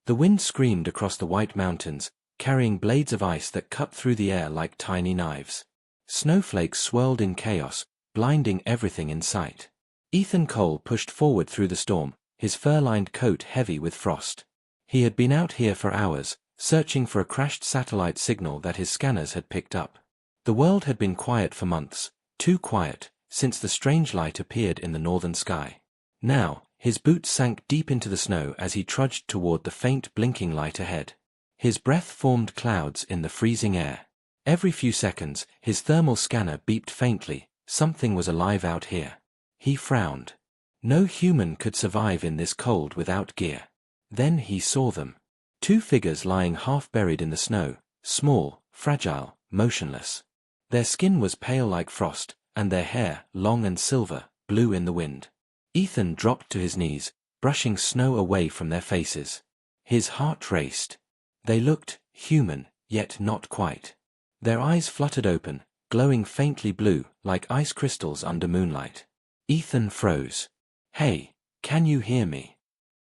The wind screamed across the white mountains, carrying blades of ice that cut through the air like tiny knives. Snowflakes swirled in chaos, blinding everything in sight. Ethan Cole pushed forward through the storm, his fur-lined coat heavy with frost. He had been out here for hours, searching for a crashed satellite signal that his scanners had picked up. The world had been quiet for months, too quiet, since the strange light appeared in the northern sky. Now, his boots sank deep into the snow as he trudged toward the faint blinking light ahead. His breath formed clouds in the freezing air. Every few seconds, his thermal scanner beeped faintly. Something was alive out here. He frowned. No human could survive in this cold without gear. Then he saw them. Two figures lying half buried in the snow, small, fragile, motionless. Their skin was pale like frost, and their hair, long and silver, blew in the wind. Ethan dropped to his knees, brushing snow away from their faces. His heart raced. They looked human, yet not quite. Their eyes fluttered open, glowing faintly blue, like ice crystals under moonlight. Ethan froze. "Hey, can you hear me?"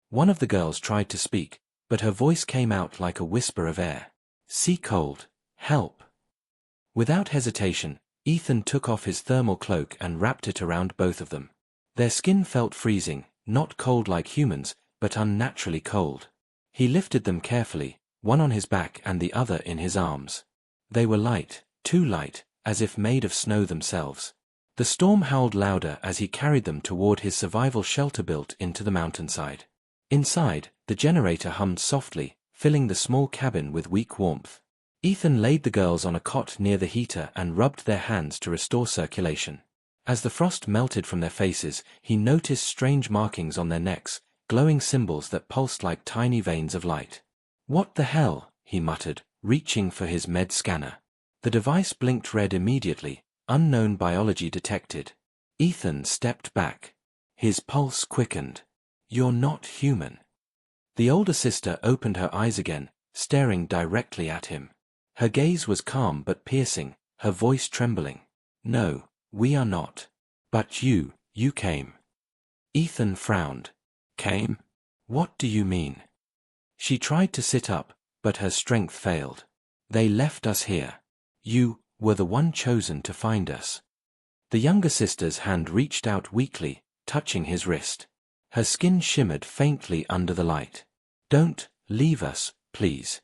One of the girls tried to speak, but her voice came out like a whisper of air. "Sea cold. Help." Without hesitation, Ethan took off his thermal cloak and wrapped it around both of them. Their skin felt freezing, not cold like humans, but unnaturally cold. He lifted them carefully, one on his back and the other in his arms. They were light, too light, as if made of snow themselves. The storm howled louder as he carried them toward his survival shelter built into the mountainside. Inside, the generator hummed softly, filling the small cabin with weak warmth. Ethan laid the girls on a cot near the heater and rubbed their hands to restore circulation. As the frost melted from their faces, he noticed strange markings on their necks, glowing symbols that pulsed like tiny veins of light. "What the hell?" he muttered, reaching for his med scanner. The device blinked red immediately, unknown biology detected. Ethan stepped back. His pulse quickened. "You're not human." The older sister opened her eyes again, staring directly at him. Her gaze was calm but piercing, her voice trembling. "No, we are not. But you came." Ethan frowned. "Came? What do you mean?" She tried to sit up, but her strength failed. "They left us here. You were the one chosen to find us." The younger sister's hand reached out weakly, touching his wrist. Her skin shimmered faintly under the light. "Don't leave us, please."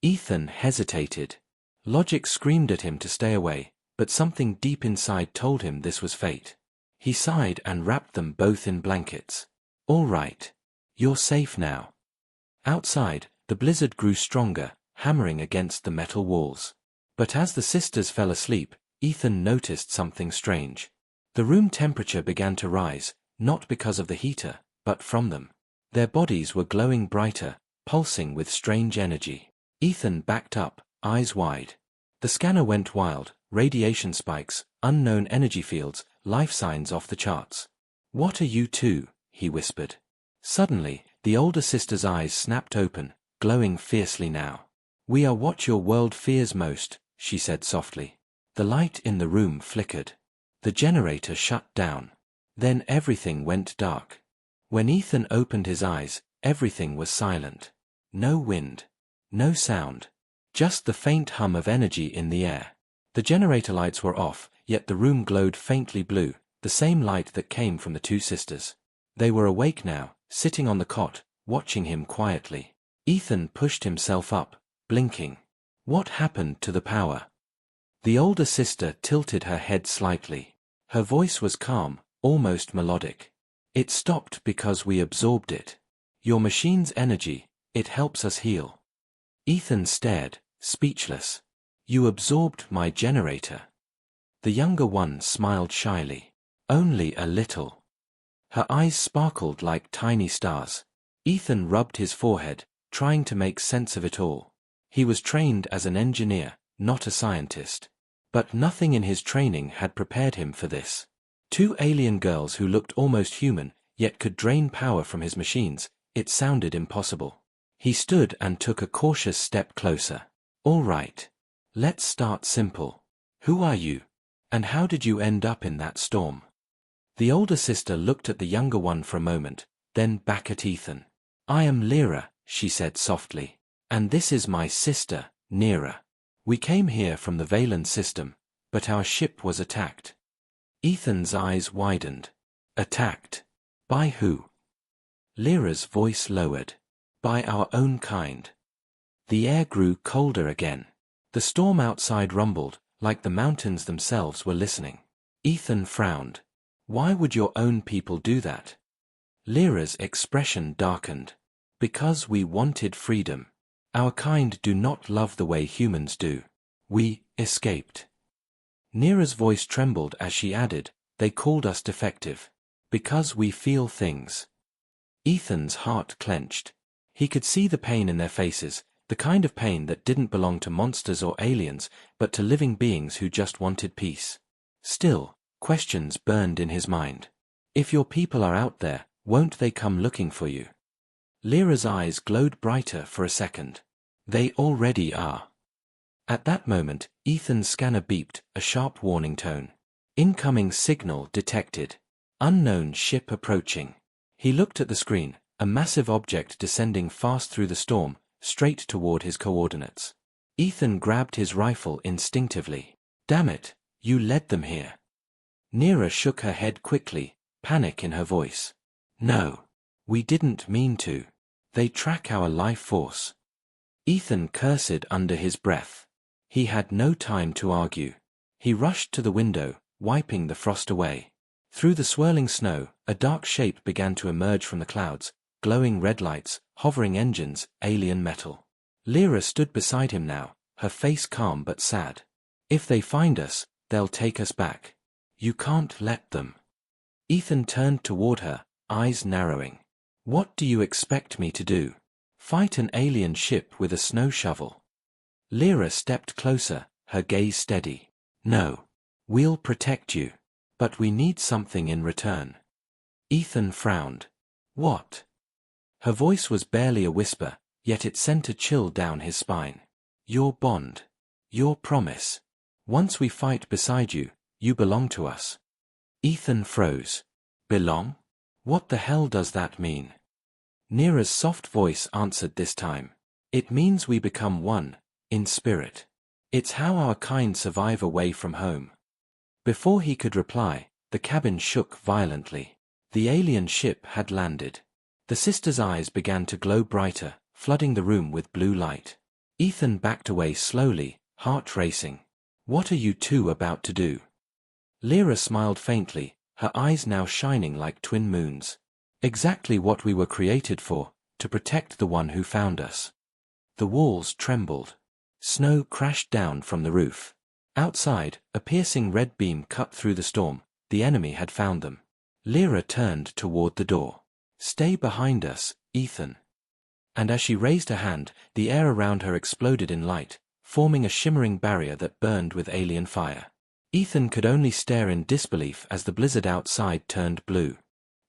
Ethan hesitated. Logic screamed at him to stay away, but something deep inside told him this was fate. He sighed and wrapped them both in blankets. "All right. You're safe now." Outside, the blizzard grew stronger, hammering against the metal walls. But as the sisters fell asleep, Ethan noticed something strange. The room temperature began to rise, not because of the heater, but from them. Their bodies were glowing brighter, pulsing with strange energy. Ethan backed up, eyes wide. The scanner went wild, radiation spikes, unknown energy fields, life signs off the charts. "What are you two?" he whispered. Suddenly, the older sister's eyes snapped open, glowing fiercely now. "We are what your world fears most," she said softly. The light in the room flickered. The generator shut down. Then everything went dark. When Ethan opened his eyes, everything was silent. No wind. No sound. Just the faint hum of energy in the air. The generator lights were off, yet the room glowed faintly blue, the same light that came from the two sisters. They were awake now, sitting on the cot, watching him quietly. Ethan pushed himself up, blinking. What happened to the power? The older sister tilted her head slightly. Her voice was calm, almost melodic. "It stopped because we absorbed it. Your machine's energy, it helps us heal." Ethan stared, speechless. "You absorbed my generator." The younger one smiled shyly. "Only a little." Her eyes sparkled like tiny stars. Ethan rubbed his forehead, trying to make sense of it all. He was trained as an engineer, not a scientist. But nothing in his training had prepared him for this. Two alien girls who looked almost human, yet could drain power from his machines. It sounded impossible. He stood and took a cautious step closer. "All right. Let's start simple. Who are you? And how did you end up in that storm?" The older sister looked at the younger one for a moment, then back at Ethan. "I am Lyra," she said softly. And this is my sister, Nera. We came here from the Valen system, but our ship was attacked. Ethan's eyes widened. Attacked? By who? Lyra's voice lowered. By our own kind. The air grew colder again. The storm outside rumbled, like the mountains themselves were listening. Ethan frowned. Why would your own people do that? Lyra's expression darkened. Because we wanted freedom. Our kind do not love the way humans do. We escaped. Nera's voice trembled as she added, they called us defective. Because we feel things. Ethan's heart clenched. He could see the pain in their faces, the kind of pain that didn't belong to monsters or aliens, but to living beings who just wanted peace. Still, questions burned in his mind. If your people are out there, won't they come looking for you? Lyra's eyes glowed brighter for a second. They already are. At that moment, Ethan's scanner beeped, a sharp warning tone. Incoming signal detected. Unknown ship approaching. He looked at the screen, a massive object descending fast through the storm, straight toward his coordinates. Ethan grabbed his rifle instinctively. Damn it, you led them here. Nera shook her head quickly, panic in her voice. No. We didn't mean to. They track our life force. Ethan cursed under his breath. He had no time to argue. He rushed to the window, wiping the frost away. Through the swirling snow, a dark shape began to emerge from the clouds, glowing red lights, hovering engines, alien metal. Lyra stood beside him now, her face calm but sad. If they find us, they'll take us back. You can't let them. Ethan turned toward her, eyes narrowing. What do you expect me to do? Fight an alien ship with a snow shovel? Lyra stepped closer, her gaze steady. No. We'll protect you. But we need something in return. Ethan frowned. What? Her voice was barely a whisper, yet it sent a chill down his spine. Your bond. Your promise. Once we fight beside you, you belong to us. Ethan froze. Belong? What the hell does that mean? Nera's soft voice answered this time. It means we become one, in spirit. It's how our kind survive away from home. Before he could reply, the cabin shook violently. The alien ship had landed. The sisters' eyes began to glow brighter, flooding the room with blue light. Ethan backed away slowly, heart racing. What are you two about to do? Lyra smiled faintly, her eyes now shining like twin moons. Exactly what we were created for, to protect the one who found us. The walls trembled. Snow crashed down from the roof. Outside, a piercing red beam cut through the storm. The enemy had found them. Lyra turned toward the door. Stay behind us, Ethan. And as she raised her hand, the air around her exploded in light, forming a shimmering barrier that burned with alien fire. Ethan could only stare in disbelief as the blizzard outside turned blue.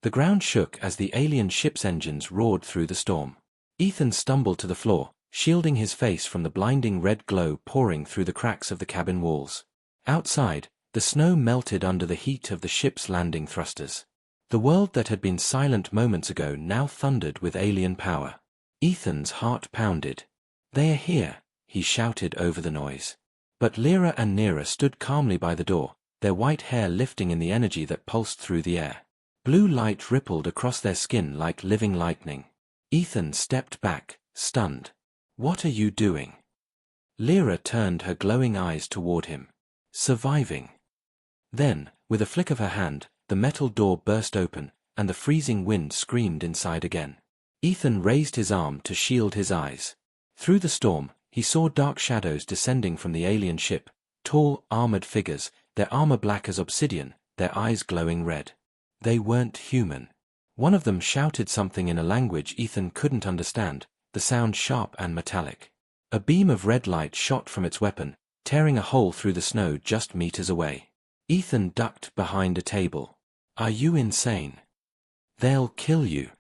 The ground shook as the alien ship's engines roared through the storm. Ethan stumbled to the floor, shielding his face from the blinding red glow pouring through the cracks of the cabin walls. Outside, the snow melted under the heat of the ship's landing thrusters. The world that had been silent moments ago now thundered with alien power. Ethan's heart pounded. They are here, he shouted over the noise. But Lyra and Nera stood calmly by the door, their white hair lifting in the energy that pulsed through the air. Blue light rippled across their skin like living lightning. Ethan stepped back, stunned. What are you doing? Lyra turned her glowing eyes toward him. Surviving. Then, with a flick of her hand, the metal door burst open, and the freezing wind screamed inside again. Ethan raised his arm to shield his eyes. Through the storm, he saw dark shadows descending from the alien ship, tall, armored figures, their armor black as obsidian, their eyes glowing red. They weren't human. One of them shouted something in a language Ethan couldn't understand, the sound sharp and metallic. A beam of red light shot from its weapon, tearing a hole through the snow just meters away. Ethan ducked behind a table. Are you insane? They'll kill you.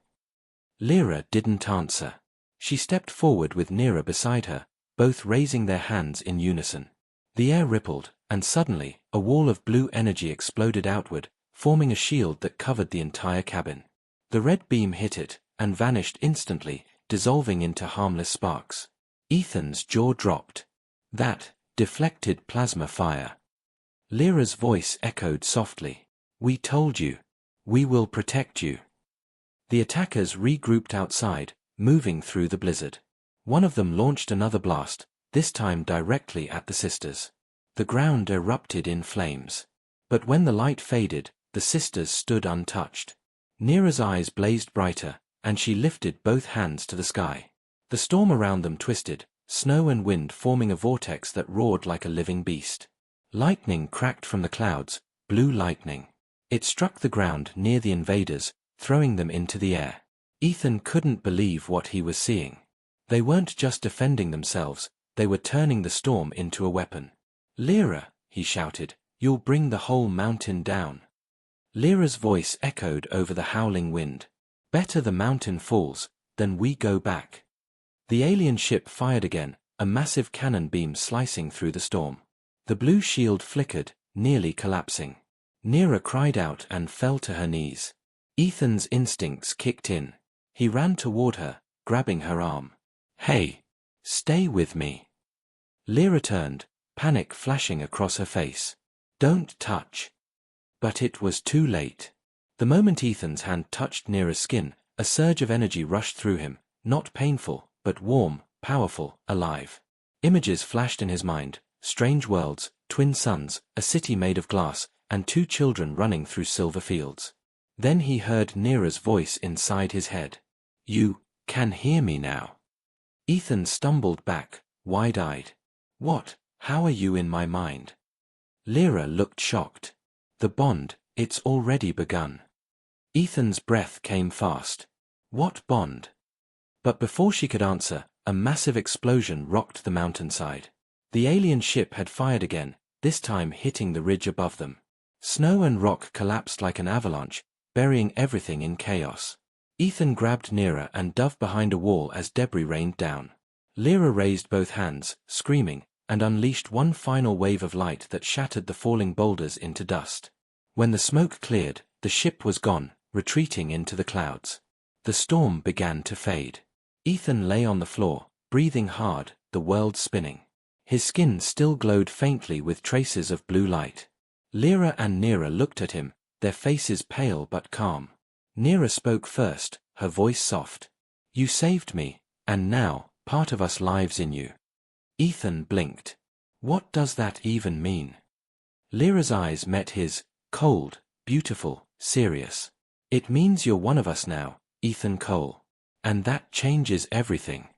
Lyra didn't answer. She stepped forward with Nera beside her, both raising their hands in unison. The air rippled, and suddenly, a wall of blue energy exploded outward, forming a shield that covered the entire cabin. The red beam hit it, and vanished instantly, dissolving into harmless sparks. Ethan's jaw dropped. That deflected plasma fire. Lyra's voice echoed softly. We told you. We will protect you. The attackers regrouped outside, moving through the blizzard. One of them launched another blast, this time directly at the sisters. The ground erupted in flames. But when the light faded, the sisters stood untouched. Neera's eyes blazed brighter, and she lifted both hands to the sky. The storm around them twisted, snow and wind forming a vortex that roared like a living beast. Lightning cracked from the clouds, blue lightning. It struck the ground near the invaders, throwing them into the air. Ethan couldn't believe what he was seeing. They weren't just defending themselves, they were turning the storm into a weapon. Lyra, he shouted, you'll bring the whole mountain down. Lyra's voice echoed over the howling wind. Better the mountain falls, than we go back. The alien ship fired again, a massive cannon beam slicing through the storm. The blue shield flickered, nearly collapsing. Neera cried out and fell to her knees. Ethan's instincts kicked in. He ran toward her, grabbing her arm. Hey! Stay with me. Lyra turned, panic flashing across her face. Don't touch. But it was too late. The moment Ethan's hand touched Neera's skin, a surge of energy rushed through him, not painful, but warm, powerful, alive. Images flashed in his mind, strange worlds, twin suns, a city made of glass, and 2 children running through silver fields. Then he heard Neera's voice inside his head. You can hear me now. Ethan stumbled back, wide-eyed. What? How are you in my mind? Lyra looked shocked. The bond, it's already begun. Ethan's breath came fast. What bond? But before she could answer, a massive explosion rocked the mountainside. The alien ship had fired again, this time hitting the ridge above them. Snow and rock collapsed like an avalanche, burying everything in chaos. Ethan grabbed Neera and dove behind a wall as debris rained down. Lyra raised both hands, screaming, and unleashed one final wave of light that shattered the falling boulders into dust. When the smoke cleared, the ship was gone, retreating into the clouds. The storm began to fade. Ethan lay on the floor, breathing hard, the world spinning. His skin still glowed faintly with traces of blue light. Lyra and Neera looked at him, their faces pale but calm. Neera spoke first, her voice soft. You saved me, and now, part of us lives in you. Ethan blinked. What does that even mean? Lyra's eyes met his, cold, beautiful, serious. It means you're one of us now, Ethan Cole. And that changes everything.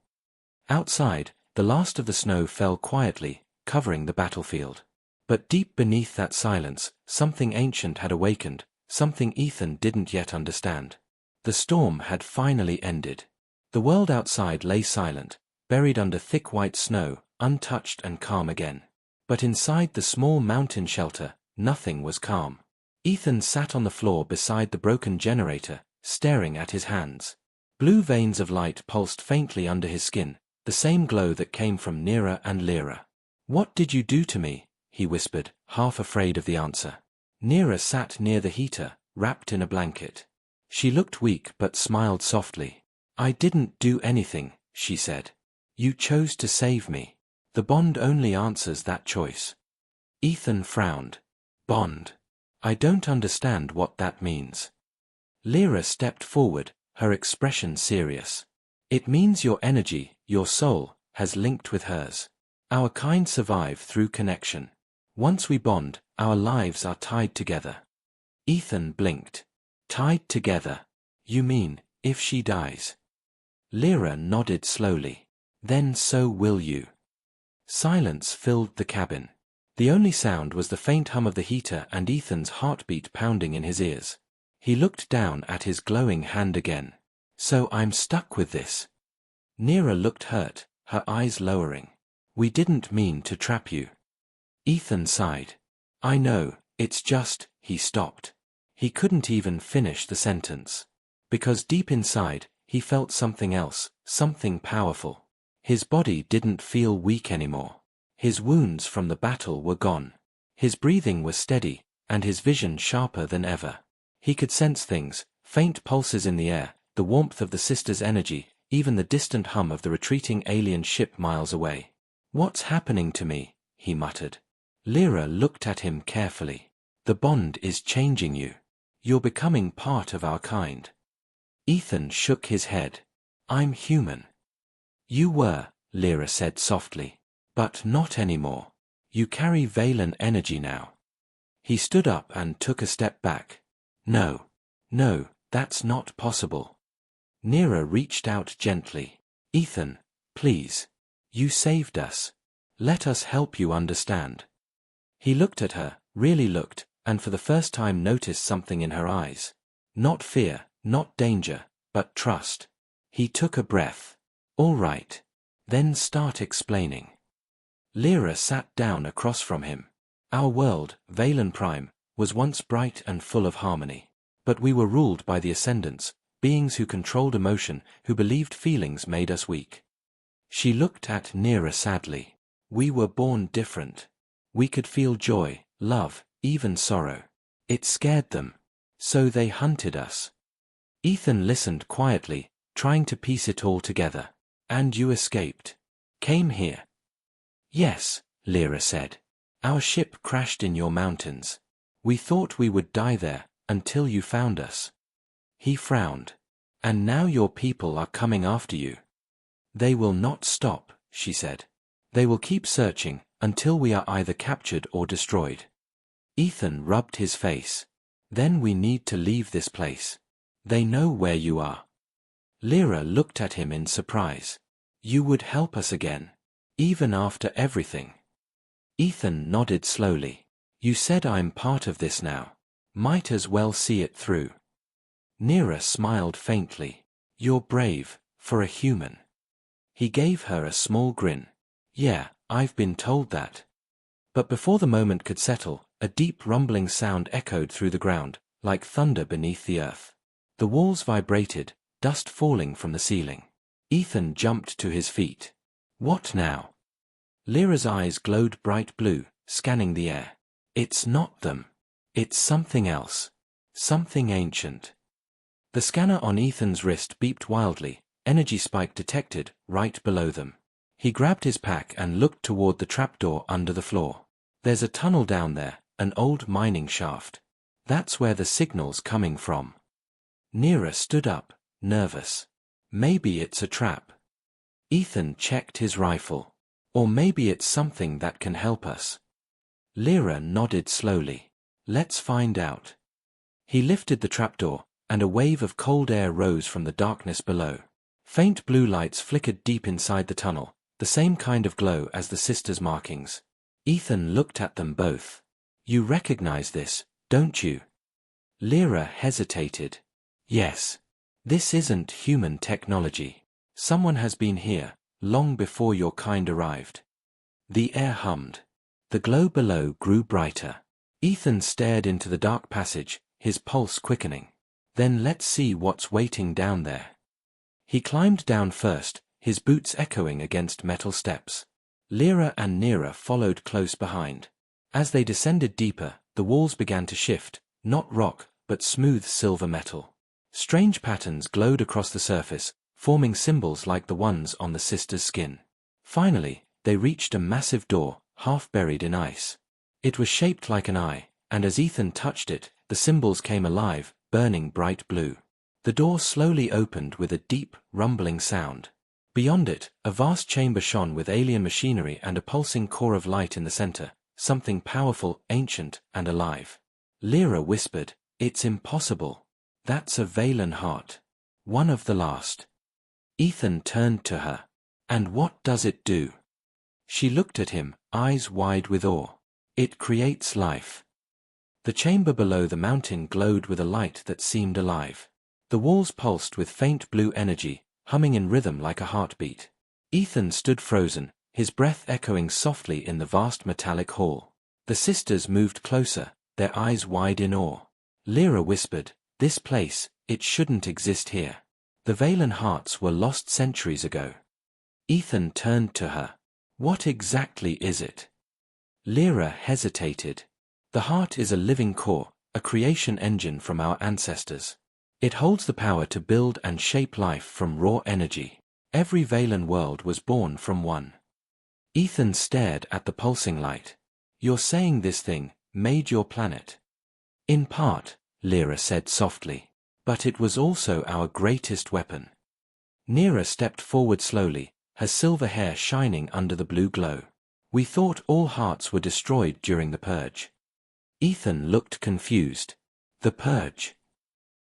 Outside, the last of the snow fell quietly, covering the battlefield. But deep beneath that silence, something ancient had awakened, something Ethan didn't yet understand. The storm had finally ended. The world outside lay silent, buried under thick white snow, untouched and calm again. But inside the small mountain shelter, nothing was calm. Ethan sat on the floor beside the broken generator, staring at his hands. Blue veins of light pulsed faintly under his skin, the same glow that came from Neera and Lyra. What did you do to me? He whispered, half afraid of the answer. Neera sat near the heater, wrapped in a blanket. She looked weak but smiled softly. I didn't do anything, she said. You chose to save me. The bond only answers that choice. Ethan frowned. Bond. I don't understand what that means. Lyra stepped forward, her expression serious. It means your energy, your soul, has linked with hers. Our kind survive through connection. Once we bond, our lives are tied together. Ethan blinked. Tied together? You mean, if she dies? Lyra nodded slowly. Then so will you. Silence filled the cabin. The only sound was the faint hum of the heater and Ethan's heartbeat pounding in his ears. He looked down at his glowing hand again. So I'm stuck with this. Neera looked hurt, her eyes lowering. We didn't mean to trap you. Ethan sighed. I know, it's just, he stopped. He couldn't even finish the sentence. Because deep inside, he felt something else, something powerful. His body didn't feel weak anymore. His wounds from the battle were gone. His breathing was steady, and his vision sharper than ever. He could sense things, faint pulses in the air, the warmth of the sisters' energy, even the distant hum of the retreating alien ship miles away. "What's happening to me?" he muttered. Lyra looked at him carefully. "The bond is changing you. You're becoming part of our kind." Ethan shook his head. "I'm human." "You were," Lyra said softly. "But not anymore. You carry Valen energy now." He stood up and took a step back. No, that's not possible." Neera reached out gently. "Ethan, please. You saved us. Let us help you understand." He looked at her, really looked, and for the first time noticed something in her eyes. Not fear, not danger, but trust. He took a breath. "All right. Then start explaining." Lyra sat down across from him. "Our world, Valen Prime, was once bright and full of harmony. But we were ruled by the Ascendants, beings who controlled emotion, who believed feelings made us weak." She looked at Neera sadly. "We were born different. We could feel joy, love, even sorrow. It scared them. So they hunted us." Ethan listened quietly, trying to piece it all together. "And you escaped? Came here?" "Yes," Lyra said. "Our ship crashed in your mountains. We thought we would die there, until you found us." He frowned. "And now your people are coming after you." "They will not stop," she said. "They will keep searching, until we are either captured or destroyed." Ethan rubbed his face. "Then we need to leave this place. They know where you are." Lyra looked at him in surprise. "You would help us again? Even after everything?" Ethan nodded slowly. "You said I'm part of this now. Might as well see it through." Neera smiled faintly. "You're brave, for a human." He gave her a small grin. "Yeah, I've been told that." But before the moment could settle, a deep rumbling sound echoed through the ground, like thunder beneath the earth. The walls vibrated, dust falling from the ceiling. Ethan jumped to his feet. "What now?" Lyra's eyes glowed bright blue, scanning the air. "It's not them. It's something else. Something ancient." The scanner on Ethan's wrist beeped wildly, energy spike detected, right below them. He grabbed his pack and looked toward the trapdoor under the floor. "There's a tunnel down there, an old mining shaft. That's where the signal's coming from." Neera stood up, nervous. "Maybe it's a trap." Ethan checked his rifle. "Or maybe it's something that can help us." Lyra nodded slowly. "Let's find out." He lifted the trapdoor, and a wave of cold air rose from the darkness below. Faint blue lights flickered deep inside the tunnel, the same kind of glow as the sisters' markings. Ethan looked at them both. "You recognize this, don't you?" Lyra hesitated. "Yes. This isn't human technology. Someone has been here, long before your kind arrived." The air hummed. The glow below grew brighter. Ethan stared into the dark passage, his pulse quickening. "Then let's see what's waiting down there." He climbed down first, his boots echoing against metal steps. Lyra and Neera followed close behind. As they descended deeper, the walls began to shift, not rock, but smooth silver metal. Strange patterns glowed across the surface, forming symbols like the ones on the sisters' skin. Finally, they reached a massive door, half buried in ice. It was shaped like an eye, and as Ethan touched it, the symbols came alive, burning bright blue. The door slowly opened with a deep, rumbling sound. Beyond it, a vast chamber shone with alien machinery and a pulsing core of light in the center, something powerful, ancient, and alive. Lyra whispered, "It's impossible. That's a Valen heart. One of the last." Ethan turned to her. "And what does it do?" She looked at him, eyes wide with awe. "It creates life." The chamber below the mountain glowed with a light that seemed alive. The walls pulsed with faint blue energy, humming in rhythm like a heartbeat. Ethan stood frozen, his breath echoing softly in the vast metallic hall. The sisters moved closer, their eyes wide in awe. Lyra whispered, "This place, it shouldn't exist here. The Valen hearts were lost centuries ago." Ethan turned to her. "What exactly is it?" Lyra hesitated. "The heart is a living core, a creation engine from our ancestors. It holds the power to build and shape life from raw energy. Every Valen world was born from one. Ethan stared at the pulsing light. You're saying this thing made your planet? In part, Lyra said softly. But it was also our greatest weapon. Neera stepped forward slowly, her silver hair shining under the blue glow. We thought all hearts were destroyed during the Purge. Ethan looked confused. The Purge?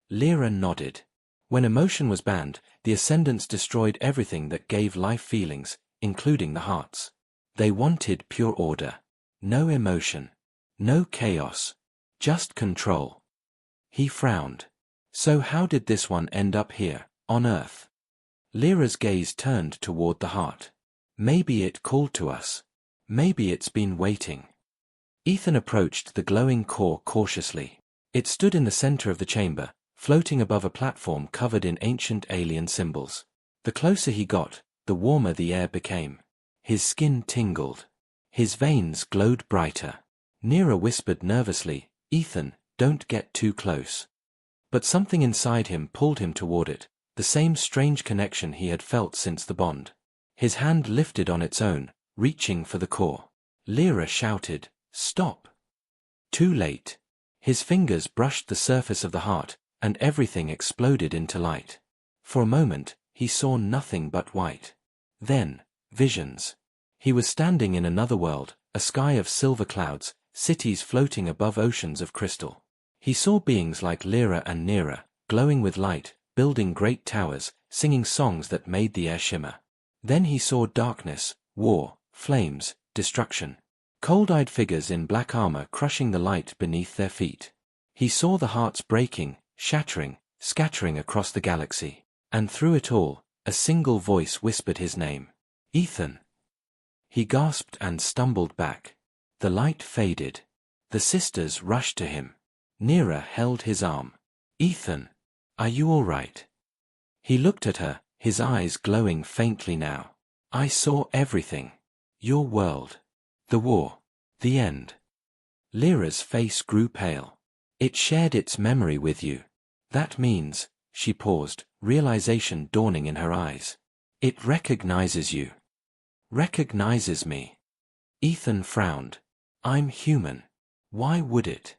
Lyra nodded. When emotion was banned, the Ascendants destroyed everything that gave life feelings, including the hearts. They wanted pure order. No emotion. No chaos. Just control. He frowned. So how did this one end up here, on Earth? Lyra's gaze turned toward the heart. Maybe it called to us. Maybe it's been waiting. Ethan approached the glowing core cautiously. It stood in the center of the chamber, floating above a platform covered in ancient alien symbols. The closer he got, the warmer the air became. His skin tingled. His veins glowed brighter. Neera whispered nervously, "Ethan, don't get too close." But something inside him pulled him toward it, the same strange connection he had felt since the bond. His hand lifted on its own, reaching for the core. Lyra shouted, "Stop!" Too late. His fingers brushed the surface of the heart, and everything exploded into light. For a moment, he saw nothing but white. Then, visions. He was standing in another world, a sky of silver clouds, cities floating above oceans of crystal. He saw beings like Lyra and Neera, glowing with light, building great towers, singing songs that made the air shimmer. Then he saw darkness, war, flames, destruction. Cold-eyed figures in black armor crushing the light beneath their feet. He saw the hearts breaking, shattering, scattering across the galaxy. And through it all, a single voice whispered his name. Ethan. He gasped and stumbled back. The light faded. The sisters rushed to him. Neera held his arm. Ethan, are you all right? He looked at her, his eyes glowing faintly now. I saw everything. Your world. The war. The end. Lyra's face grew pale. It shared its memory with you. That means, she paused, realization dawning in her eyes. It recognizes you. Recognizes me. Ethan frowned. I'm human. Why would it?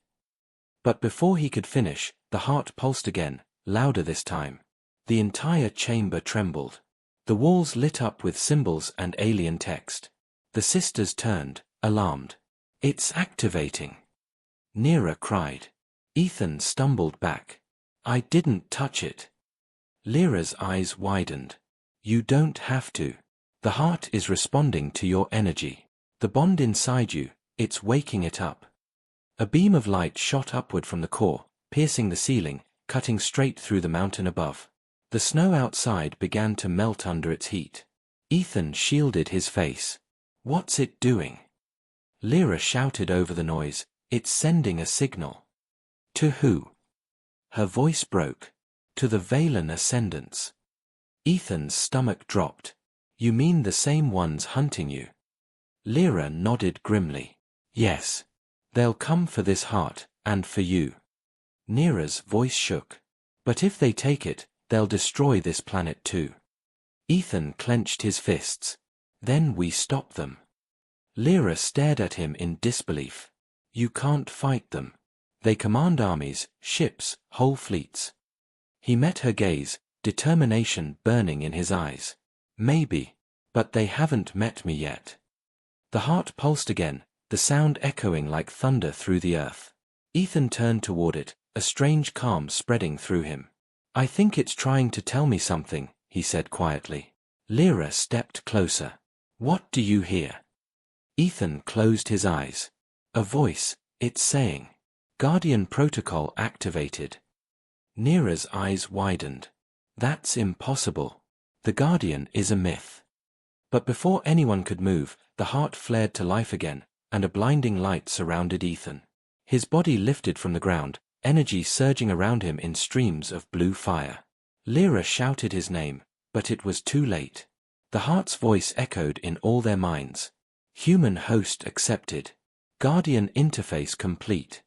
But before he could finish, the heart pulsed again, louder this time. The entire chamber trembled. The walls lit up with symbols and alien text. The sisters turned, alarmed. It's activating. Neera cried. Ethan stumbled back. I didn't touch it. Lyra's eyes widened. You don't have to. The heart is responding to your energy. The bond inside you, it's waking it up. A beam of light shot upward from the core, piercing the ceiling, cutting straight through the mountain above. The snow outside began to melt under its heat. Ethan shielded his face. What's it doing? Lyra shouted over the noise, it's sending a signal. To who? Her voice broke. To the Valen Ascendants. Ethan's stomach dropped. You mean the same ones hunting you? Lyra nodded grimly. Yes. They'll come for this heart, and for you. Neera's voice shook. But if they take it, they'll destroy this planet too. Ethan clenched his fists. Then we stop them. Lyra stared at him in disbelief. You can't fight them. They command armies, ships, whole fleets. He met her gaze, determination burning in his eyes. Maybe. But they haven't met me yet. The heart pulsed again, the sound echoing like thunder through the earth. Ethan turned toward it, a strange calm spreading through him. I think it's trying to tell me something, he said quietly. Lyra stepped closer. What do you hear? Ethan closed his eyes. A voice, it's saying. Guardian protocol activated. Neera's eyes widened. That's impossible. The Guardian is a myth. But before anyone could move, the heart flared to life again, and a blinding light surrounded Ethan. His body lifted from the ground, energy surging around him in streams of blue fire. Lyra shouted his name, but it was too late. The heart's voice echoed in all their minds. Human host accepted. Guardian interface complete.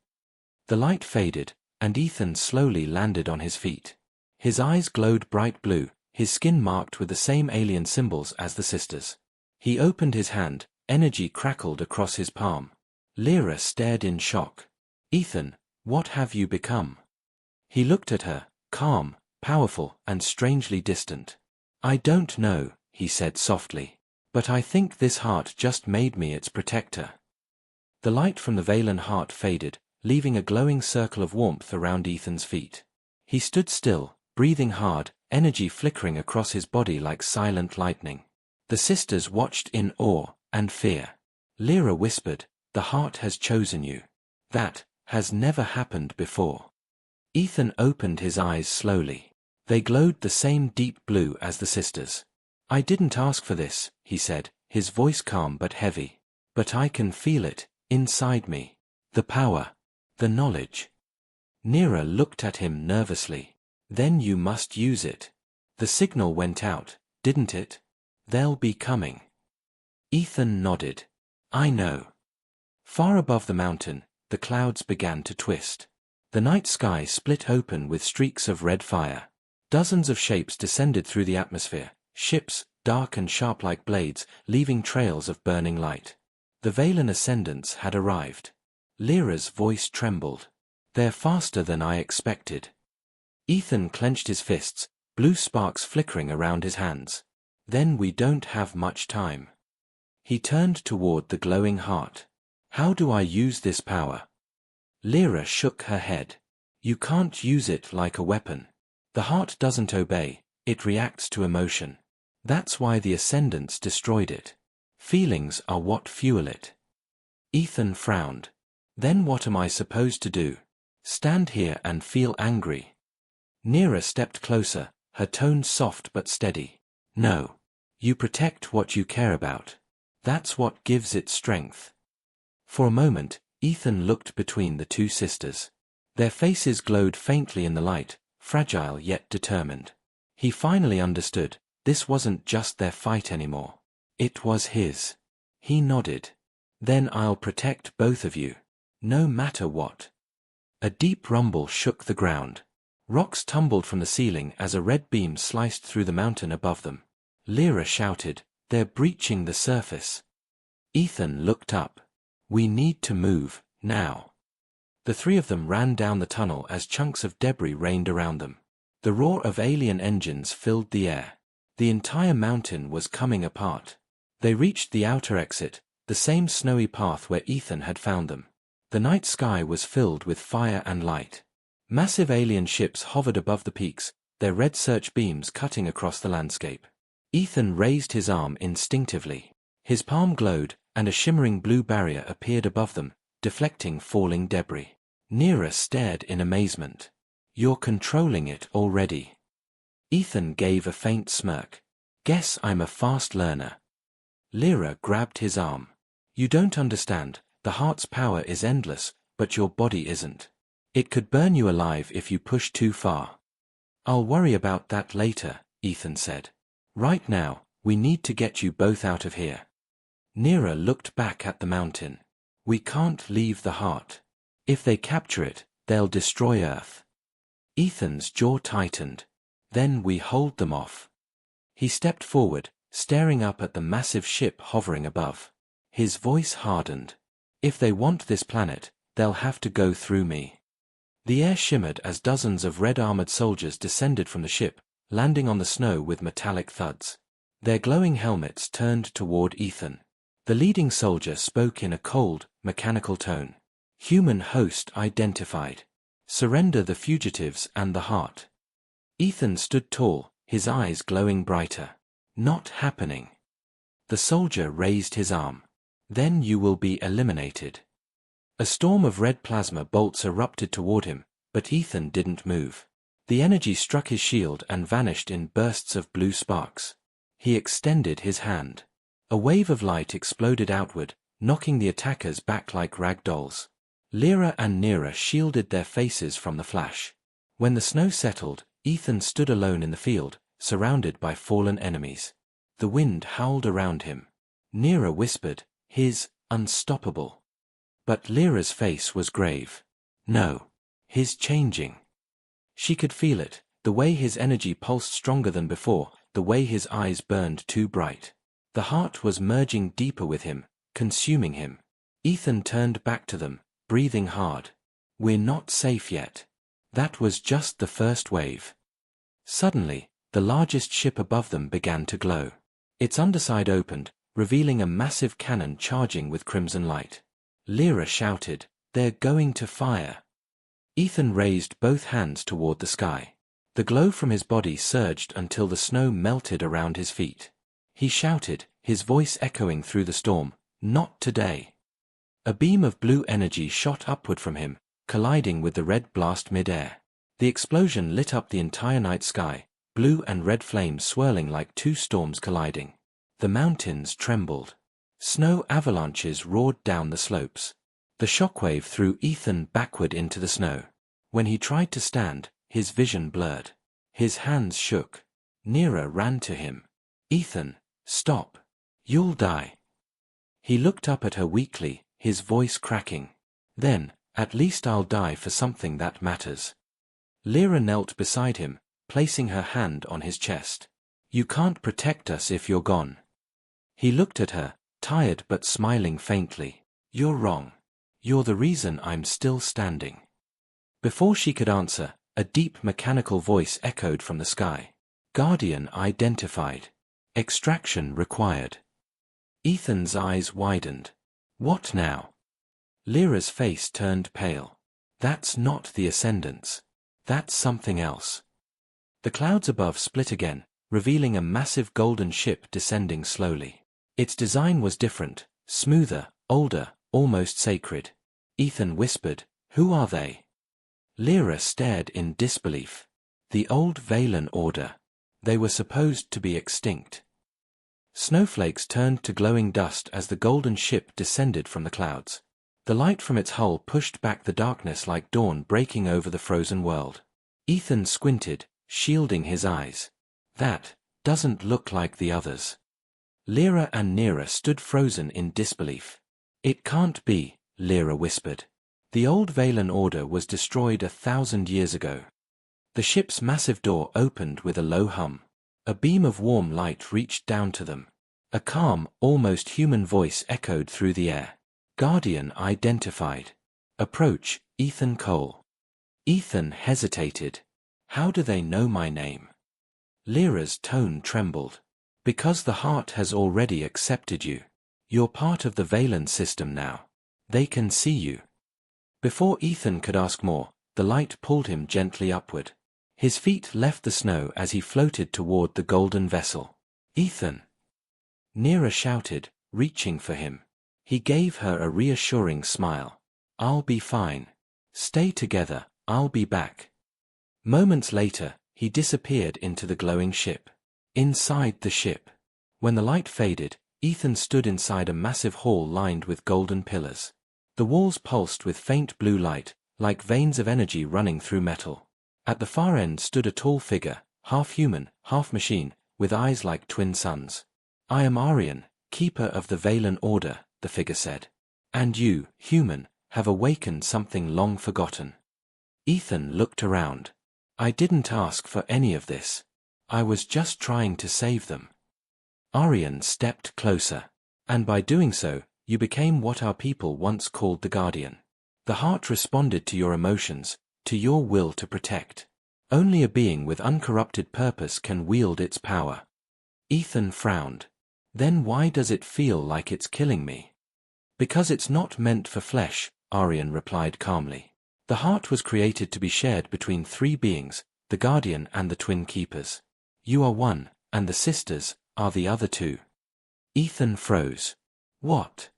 The light faded, and Ethan slowly landed on his feet. His eyes glowed bright blue, his skin marked with the same alien symbols as the sisters. He opened his hand, energy crackled across his palm. Lyra stared in shock. "Ethan, what have you become?" He looked at her, calm, powerful, and strangely distant. "I don't know," he said softly. "But I think this heart just made me its protector." The light from the Valen heart faded, leaving a glowing circle of warmth around Ethan's feet. He stood still, breathing hard, energy flickering across his body like silent lightning. The sisters watched in awe and fear. Lyra whispered, "The heart has chosen you. That has never happened before." Ethan opened his eyes slowly. They glowed the same deep blue as the sisters. "I didn't ask for this," he said, his voice calm but heavy. "But I can feel it, inside me. The power. The knowledge." Nira looked at him nervously. "Then you must use it. The signal went out, didn't it? They'll be coming." Ethan nodded. "I know." Far above the mountain, the clouds began to twist. The night sky split open with streaks of red fire. Dozens of shapes descended through the atmosphere, ships, dark and sharp like blades, leaving trails of burning light. The Valen ascendants had arrived. Lyra's voice trembled. "They're faster than I expected." Ethan clenched his fists, blue sparks flickering around his hands. "Then we don't have much time." He turned toward the glowing heart. "How do I use this power?" Lyra shook her head. "You can't use it like a weapon. The heart doesn't obey, it reacts to emotion. That's why the Ascendants destroyed it. Feelings are what fuel it." Ethan frowned. "Then what am I supposed to do? Stand here and feel angry?" Nira stepped closer, her tone soft but steady. "No. You protect what you care about. That's what gives it strength." For a moment, Ethan looked between the two sisters. Their faces glowed faintly in the light, fragile yet determined. He finally understood, this wasn't just their fight anymore. It was his. He nodded. "Then I'll protect both of you. No matter what." A deep rumble shook the ground. Rocks tumbled from the ceiling as a red beam sliced through the mountain above them. Lyra shouted, "They're breaching the surface." Ethan looked up. "We need to move, now." The three of them ran down the tunnel as chunks of debris rained around them. The roar of alien engines filled the air. The entire mountain was coming apart. They reached the outer exit, the same snowy path where Ethan had found them. The night sky was filled with fire and light. Massive alien ships hovered above the peaks, their red search beams cutting across the landscape. Ethan raised his arm instinctively. His palm glowed, and a shimmering blue barrier appeared above them, deflecting falling debris. Nira stared in amazement. "You're controlling it already." Ethan gave a faint smirk. "Guess I'm a fast learner." Lyra grabbed his arm. "You don't understand, the heart's power is endless, but your body isn't. It could burn you alive if you push too far." "I'll worry about that later," Ethan said. "Right now, we need to get you both out of here." Nira looked back at the mountain. "We can't leave the heart. If they capture it, they'll destroy Earth." Ethan's jaw tightened. "Then we hold them off." He stepped forward, staring up at the massive ship hovering above. His voice hardened. "If they want this planet, they'll have to go through me." The air shimmered as dozens of red-armored soldiers descended from the ship, landing on the snow with metallic thuds. Their glowing helmets turned toward Ethan. The leading soldier spoke in a cold, mechanical tone. "Human host identified. Surrender the fugitives and the heart." Ethan stood tall, his eyes glowing brighter. "Not happening." The soldier raised his arm. "Then you will be eliminated." A storm of red plasma bolts erupted toward him, but Ethan didn't move. The energy struck his shield and vanished in bursts of blue sparks. He extended his hand. A wave of light exploded outward, knocking the attackers back like rag dolls. Lyra and Nira shielded their faces from the flash. When the snow settled, Ethan stood alone in the field, surrounded by fallen enemies. The wind howled around him. Nira whispered, "He's unstoppable." But Lyra's face was grave. "No. He's changing." She could feel it, The way his energy pulsed stronger than before, the way his eyes burned too bright. The heart was merging deeper with him, consuming him. Ethan turned back to them, breathing hard. We're not safe yet. That was just the first wave. Suddenly, the largest ship above them began to glow. Its underside opened, revealing a massive cannon charging with crimson light. Lyra shouted, "They're going to fire." Ethan raised both hands toward the sky. The glow from his body surged until the snow melted around his feet. He shouted, his voice echoing through the storm, "Not today." A beam of blue energy shot upward from him, colliding with the red blast mid-air. The explosion lit up the entire night sky, blue and red flames swirling like two storms colliding. The mountains trembled. Snow avalanches roared down the slopes. The shockwave threw Ethan backward into the snow. When he tried to stand, his vision blurred. His hands shook. Neera ran to him. "Ethan, stop. You'll die." He looked up at her weakly, his voice cracking. "Then, at least I'll die for something that matters." Lyra knelt beside him, placing her hand on his chest. "You can't protect us if you're gone." He looked at her, tired but smiling faintly. "You're wrong. You're the reason I'm still standing." Before she could answer, a deep mechanical voice echoed from the sky. "Guardian identified. Extraction required." Ethan's eyes widened. "What now?" Lyra's face turned pale. "That's not the Ascendants. That's something else." The clouds above split again, revealing a massive golden ship descending slowly. Its design was different, smoother, older, almost sacred. Ethan whispered, "Who are they?" Lyra stared in disbelief. "The old Valen Order. They were supposed to be extinct." Snowflakes turned to glowing dust as the golden ship descended from the clouds. The light from its hull pushed back the darkness like dawn breaking over the frozen world. Ethan squinted, shielding his eyes. "That doesn't look like the others." Lyra and Neera stood frozen in disbelief. "It can't be," Lyra whispered. "The old Valen Order was destroyed 1,000 years ago." The ship's massive door opened with a low hum. A beam of warm light reached down to them. A calm, almost human voice echoed through the air. "Guardian identified. Approach, Ethan Cole." Ethan hesitated. "How do they know my name?" Lyra's tone trembled. "Because the heart has already accepted you. You're part of the Valen system now. They can see you." Before Ethan could ask more, the light pulled him gently upward. His feet left the snow as he floated toward the golden vessel. "Ethan!" Neera shouted, reaching for him. He gave her a reassuring smile. "I'll be fine. Stay together, I'll be back." Moments later, he disappeared into the glowing ship. Inside the ship. When the light faded, Ethan stood inside a massive hall lined with golden pillars. The walls pulsed with faint blue light, like veins of energy running through metal. At the far end stood a tall figure, half human, half machine, with eyes like twin suns. "I am Aryan, keeper of the Valen Order," the figure said. "And you, human, have awakened something long forgotten." Ethan looked around. "I didn't ask for any of this. I was just trying to save them." Aryan stepped closer. "And by doing so, you became what our people once called the Guardian. The heart responded to your emotions, to your will to protect. Only a being with uncorrupted purpose can wield its power." Ethan frowned. "Then why does it feel like it's killing me?" "Because it's not meant for flesh," Aryan replied calmly. "The heart was created to be shared between three beings, the Guardian and the Twin Keepers. You are one, and the sisters are the other two." Ethan froze. "What?"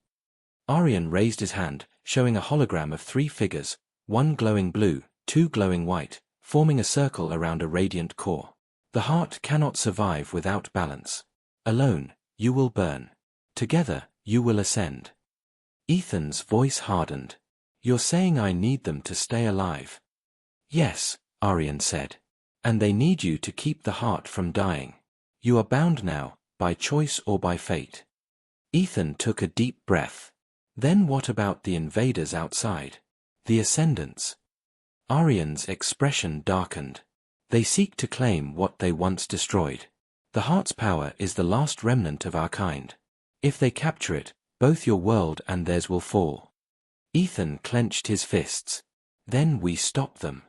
Aryan raised his hand, showing a hologram of three figures, one glowing blue, two glowing white, forming a circle around a radiant core. "The heart cannot survive without balance. Alone, you will burn. Together, you will ascend." Ethan's voice hardened. "You're saying I need them to stay alive?" "Yes," Aryan said. "And they need you to keep the heart from dying. You are bound now, by choice or by fate." Ethan took a deep breath. "Then what about the invaders outside? The Ascendants?" Aryan's expression darkened. They seek to claim what they once destroyed. The heart's power is the last remnant of our kind. If they capture it, both your world and theirs will fall. Ethan clenched his fists. Then we stop them.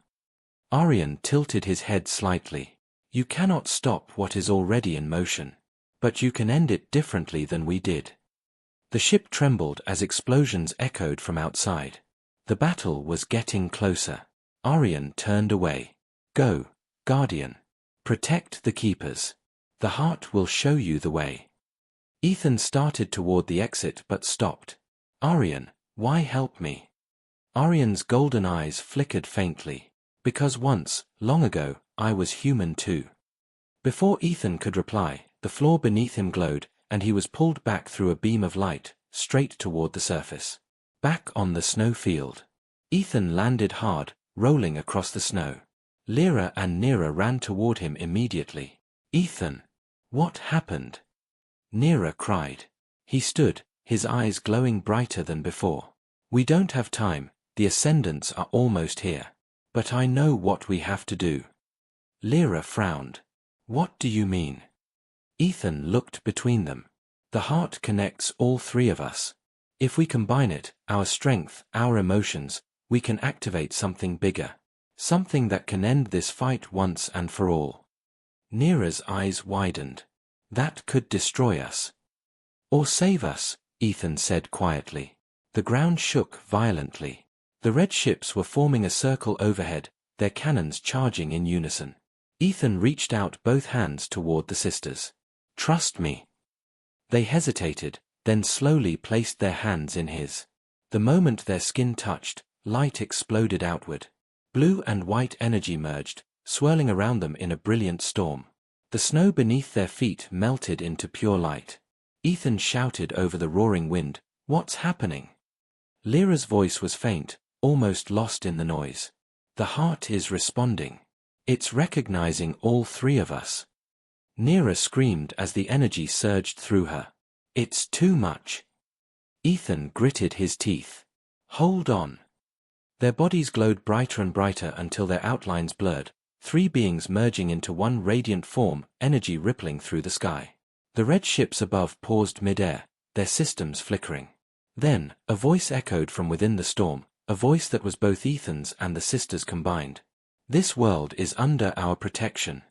Arian tilted his head slightly. You cannot stop what is already in motion. But you can end it differently than we did. The ship trembled as explosions echoed from outside. The battle was getting closer. Arian turned away. Go, Guardian. Protect the keepers. The heart will show you the way. Ethan started toward the exit but stopped. Arian, why help me? Arian's golden eyes flickered faintly. Because once, long ago, I was human too. Before Ethan could reply, the floor beneath him glowed, and he was pulled back through a beam of light, straight toward the surface. Back on the snow field. Ethan landed hard, rolling across the snow. Lyra and Nera ran toward him immediately. Ethan! What happened? Nera cried. He stood, his eyes glowing brighter than before. We don't have time, the Ascendants are almost here. But I know what we have to do. Lyra frowned. What do you mean? Ethan looked between them. The heart connects all three of us. If we combine it, our strength, our emotions, we can activate something bigger. Something that can end this fight once and for all. Nera's eyes widened. That could destroy us. Or save us, Ethan said quietly. The ground shook violently. The red ships were forming a circle overhead, their cannons charging in unison. Ethan reached out both hands toward the sisters. Trust me. They hesitated, then slowly placed their hands in his. The moment their skin touched, light exploded outward. Blue and white energy merged, swirling around them in a brilliant storm. The snow beneath their feet melted into pure light. Ethan shouted over the roaring wind, "What's happening?" Lyra's voice was faint, almost lost in the noise. The heart is responding. It's recognizing all three of us. Nera screamed as the energy surged through her. It's too much. Ethan gritted his teeth. Hold on. Their bodies glowed brighter and brighter until their outlines blurred, three beings merging into one radiant form, energy rippling through the sky. The red ships above paused mid-air, their systems flickering. Then, a voice echoed from within the storm, a voice that was both Ethan's and the sisters combined. This world is under our protection.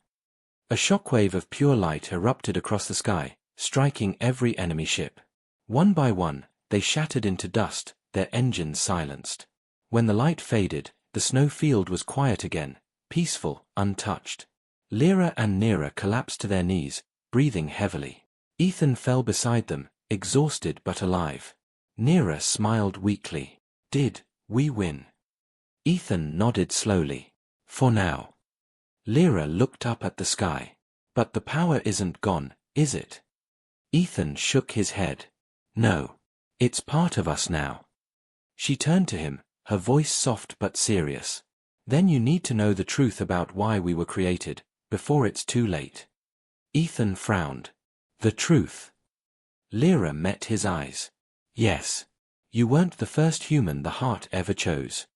A shockwave of pure light erupted across the sky, striking every enemy ship. One by one, they shattered into dust, their engines silenced. When the light faded, the snow field was quiet again, peaceful, untouched. Lyra and Nera collapsed to their knees, breathing heavily. Ethan fell beside them, exhausted but alive. Nera smiled weakly. Did we win? Ethan nodded slowly. For now. Lyra looked up at the sky. But the power isn't gone, is it? Ethan shook his head. No. It's part of us now. She turned to him, her voice soft but serious. Then you need to know the truth about why we were created, before it's too late. Ethan frowned. The truth. Lyra met his eyes. Yes. You weren't the first human the heart ever chose.